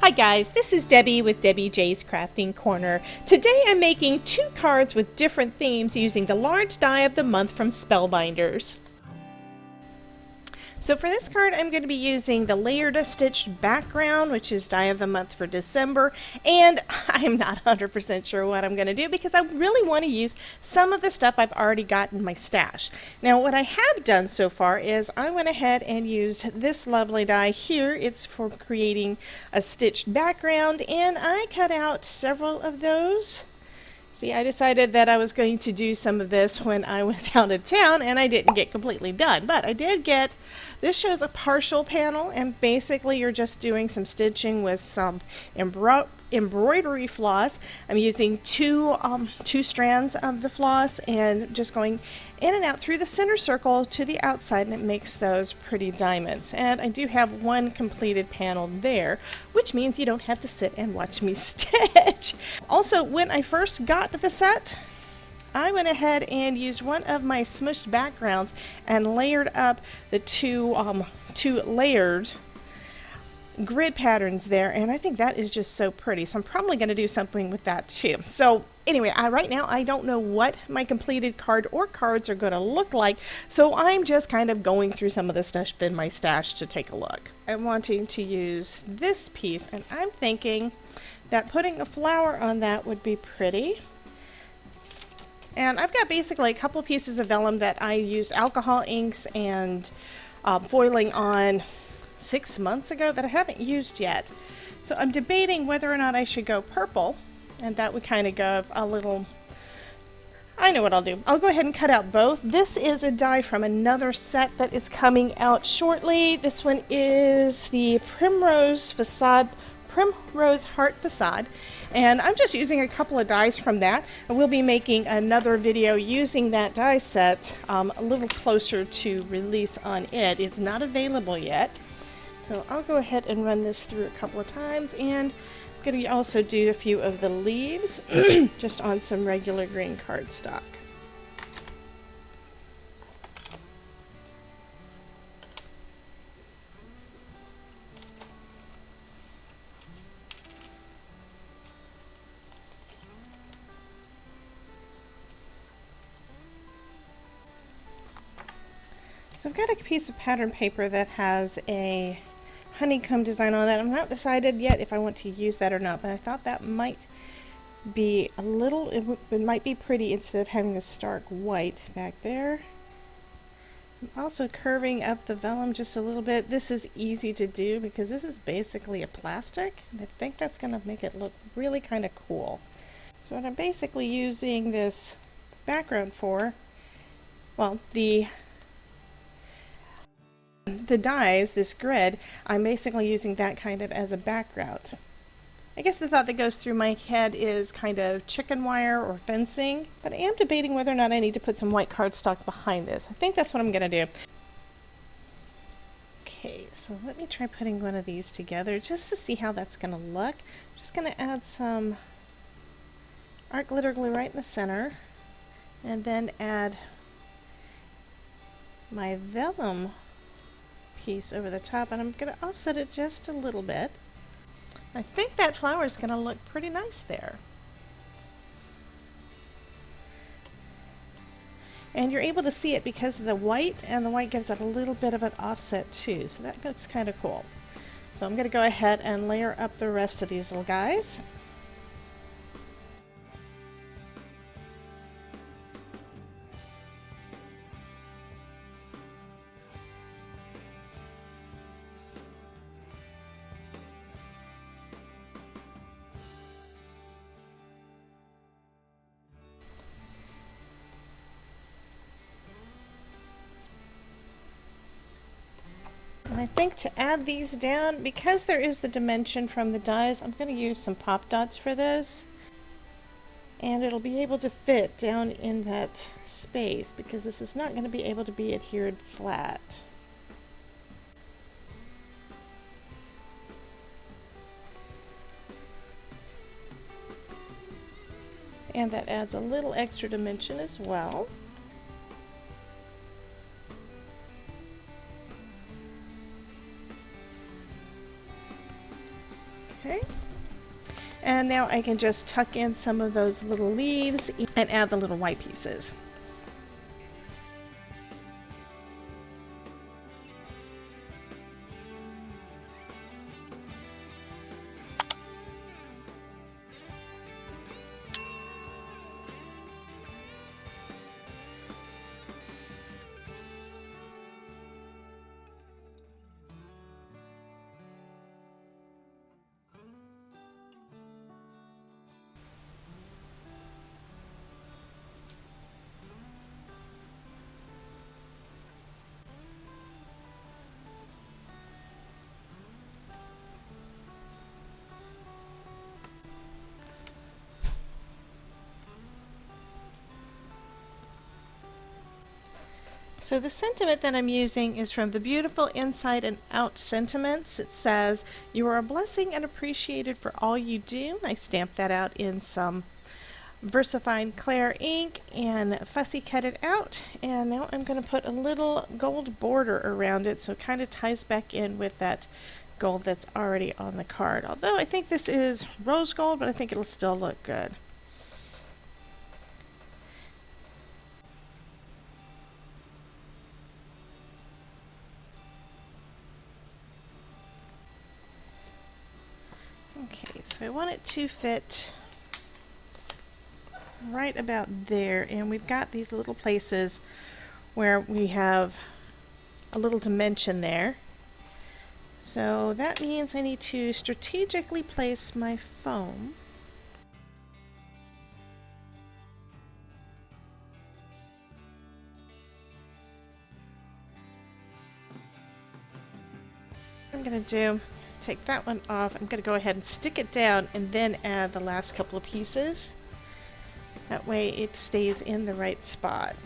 Hi guys, this is Debbie with Debbie J's Crafting Corner. Today I'm making 2 cards with different themes using the large die of the month from Spellbinders. So for this card I'm going to be using the layered stitched background, which is die of the month for December, and I'm not 100% sure what I'm going to do because I really want to use some of the stuff I've already got in my stash. Now what I have done so far is I went ahead and used this lovely die here. It's for creating a stitched background, and I cut out several of those. See, I decided that I was going to do some of this when I was out of town, and I didn't get completely done. But I did get, this shows a partial panel, and basically you're just doing some stitching with some embroidery floss. I'm using two strands of the floss and just going in and out through the center circle to the outside, and it makes those pretty diamonds. And I do have one completed panel there, which means you don't have to sit and watch me stitch. Also, when I first got the set, I went ahead and used one of my smushed backgrounds and layered up the two layered grid patterns there, and I think that is just so pretty, so I'm probably going to do something with that too. So anyway, right now I don't know what my completed card or cards are going to look like, so I'm just kind of going through some of the stuff in my stash to take a look. I'm wanting to use this piece, and I'm thinking that putting a flower on that would be pretty. And I've got basically a couple pieces of vellum that I used alcohol inks and foiling on 6 months ago that I haven't used yet. So I'm debating whether or not I should go purple, and that would kind of give a little, I know what I'll do. I'll go ahead and cut out both. This is a die from another set that is coming out shortly. This one is the Primrose Heart Facade, and I'm just using a couple of dies from that. I will be making another video using that die set a little closer to release on it. It's not available yet. So I'll go ahead and run this through a couple of times, and I'm going to also do a few of the leaves just on some regular green cardstock. So I've got a piece of pattern paper that has a honeycomb design on that. I'm not decided yet if I want to use that or not, but I thought that might be a little, it might be pretty instead of having the stark white back there. I'm also curving up the vellum just a little bit. This is easy to do because this is basically a plastic, and I think that's going to make it look really kind of cool. So what I'm basically using this background for, well, the dies, this grid, I'm basically using that kind of as a background. I guess the thought that goes through my head is kind of chicken wire or fencing, but I am debating whether or not I need to put some white cardstock behind this. I think that's what I'm going to do. Okay, so let me try putting one of these together just to see how that's going to look. I'm just going to add some art glitter glue right in the center, and then add my vellum piece over the top, and I'm going to offset it just a little bit. I think that flower is going to look pretty nice there. And you're able to see it because of the white, and the white gives it a little bit of an offset too, so that looks kind of cool. So I'm going to go ahead and layer up the rest of these little guys. And I think to add these down, because there is the dimension from the dies, I'm going to use some pop dots for this. And it'll be able to fit down in that space because this is not going to be able to be adhered flat. And that adds a little extra dimension as well. Okay. And now I can just tuck in some of those little leaves and add the little white pieces. So the sentiment that I'm using is from the beautiful Inside and Out sentiments. It says, "You are a blessing and appreciated for all you do." I stamped that out in some VersaFine Clair ink and fussy cut it out. And now I'm going to put a little gold border around it so it kind of ties back in with that gold that's already on the card. Although I think this is rose gold, but I think it'll still look good. Okay, so I want it to fit right about there, and we've got these little places where we have a little dimension there. So that means I need to strategically place my foam. What I'm going to do, take that one off. I'm going to go ahead and stick it down and then add the last couple of pieces. That way it stays in the right spot.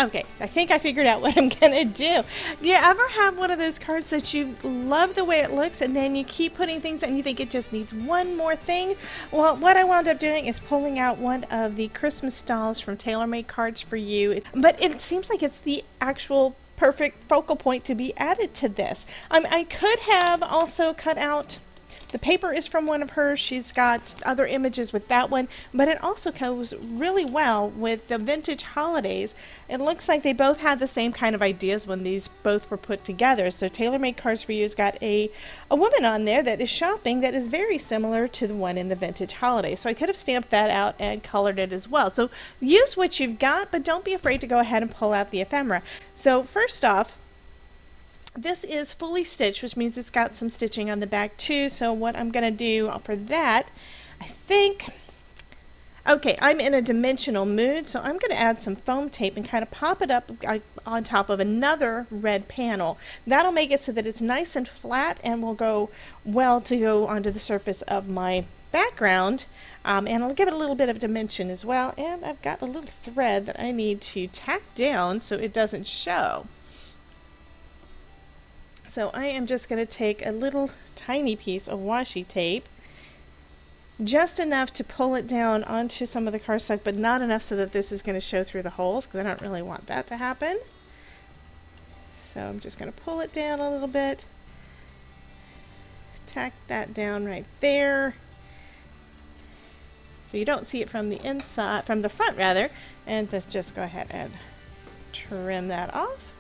Okay, I think I figured out what I'm gonna do. Do you ever have one of those cards that you love the way it looks and then you keep putting things and you think it just needs one more thing? Well, what I wound up doing is pulling out one of the Christmas dolls from TaylorMade Cards for You, but it seems like it's the actual perfect focal point to be added to this. I could have also cut out, the paper is from one of hers. She's got other images with that one, but it also goes really well with the vintage holidays. It looks like they both had the same kind of ideas when these both were put together. So TaylorMade Cards for You has got a woman on there that is shopping that is very similar to the one in the vintage holiday. So I could have stamped that out and colored it as well. So use what you've got, but don't be afraid to go ahead and pull out the ephemera. So first off, this is fully stitched, which means it's got some stitching on the back too. So what I'm going to do for that, I think, okay, I'm in a dimensional mood, so I'm going to add some foam tape and kind of pop it up on top of another red panel. That'll make it so that it's nice and flat and will go well to go onto the surface of my background. And I'll give it a little bit of dimension as well. And I've got a little thread that I need to tack down so it doesn't show. So I am just going to take a little tiny piece of washi tape, just enough to pull it down onto some of the cardstock, but not enough so that this is going to show through the holes, because I don't really want that to happen. So I'm just going to pull it down a little bit, tack that down right there. so you don't see it from the inside, from the front rather. And let's just go ahead and trim that off.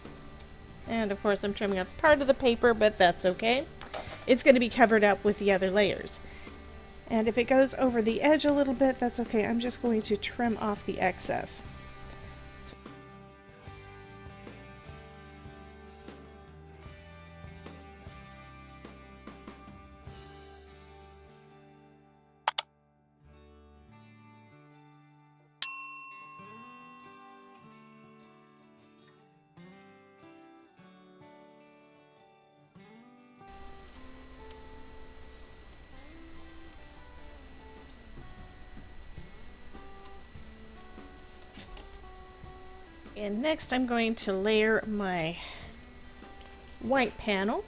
And of course I'm trimming off part of the paper, but that's okay. It's going to be covered up with the other layers. And if it goes over the edge a little bit, that's okay. I'm just going to trim off the excess. And next I'm going to layer my white panel.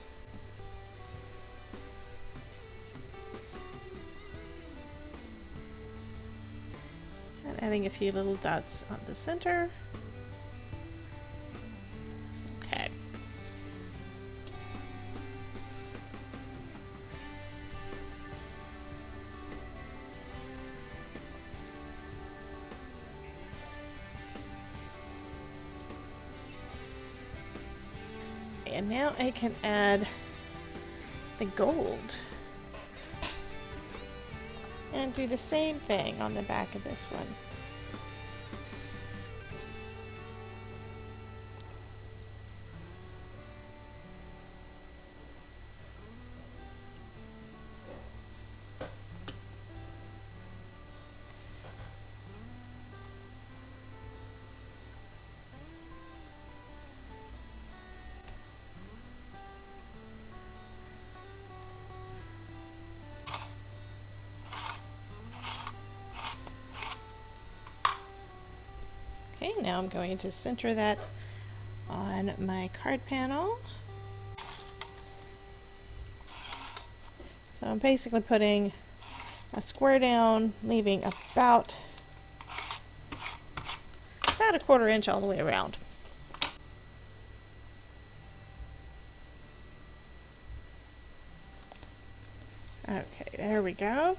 And adding a few little dots on the center. Okay. And now I can add the gold and do the same thing on the back of this one. Okay, now I'm going to center that on my card panel. So I'm basically putting a square down, leaving about a 1/4 inch all the way around. Okay, there we go.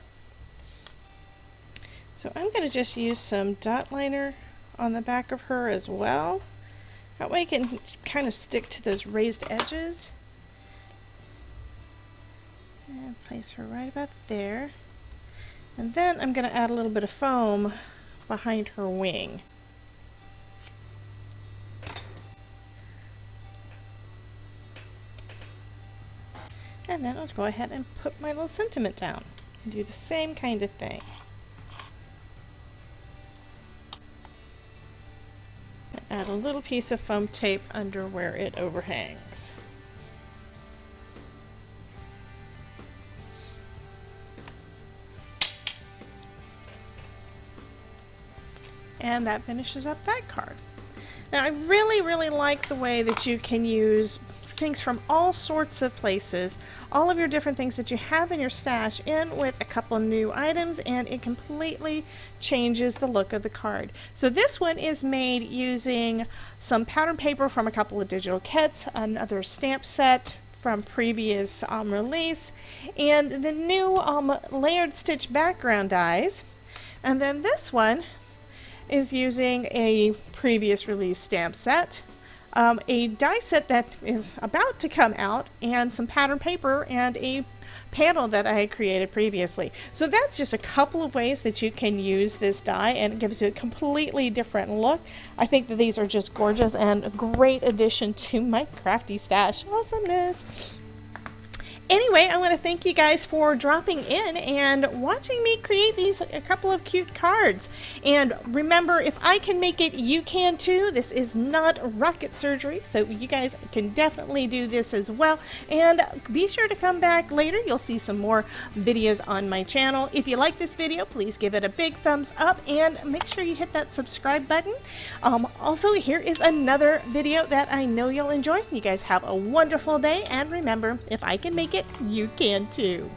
So I'm going to just use some dot liner on the back of her as well. That way I can kind of stick to those raised edges. And place her right about there. And then I'm going to add a little bit of foam behind her wing. And then I'll go ahead and put my little sentiment down and do the same kind of thing. Add a little piece of foam tape under where it overhangs. And that finishes up that card. Now I really like the way that you can use things from all sorts of places, all of your different things that you have in your stash in with a couple new items, and it completely changes the look of the card. So this one is made using some pattern paper from a couple of digital kits, another stamp set from previous release, and the new layered stitch background dies. And then this one is using a previous release stamp set, a die set that is about to come out, and some pattern paper and a panel that I had created previously. So that's just a couple of ways that you can use this die, and it gives you a completely different look. I think that these are just gorgeous and a great addition to my crafty stash. Awesomeness! Anyway, I want to thank you guys for dropping in and watching me create a couple of cute cards. And remember, if I can make it, you can too. This is not rocket surgery, so you guys can definitely do this as well. And be sure to come back later. You'll see some more videos on my channel. If you like this video, please give it a big thumbs up and make sure you hit that subscribe button. Also, here is another video that I know you'll enjoy. You guys have a wonderful day, and remember, if I can make it, you can too.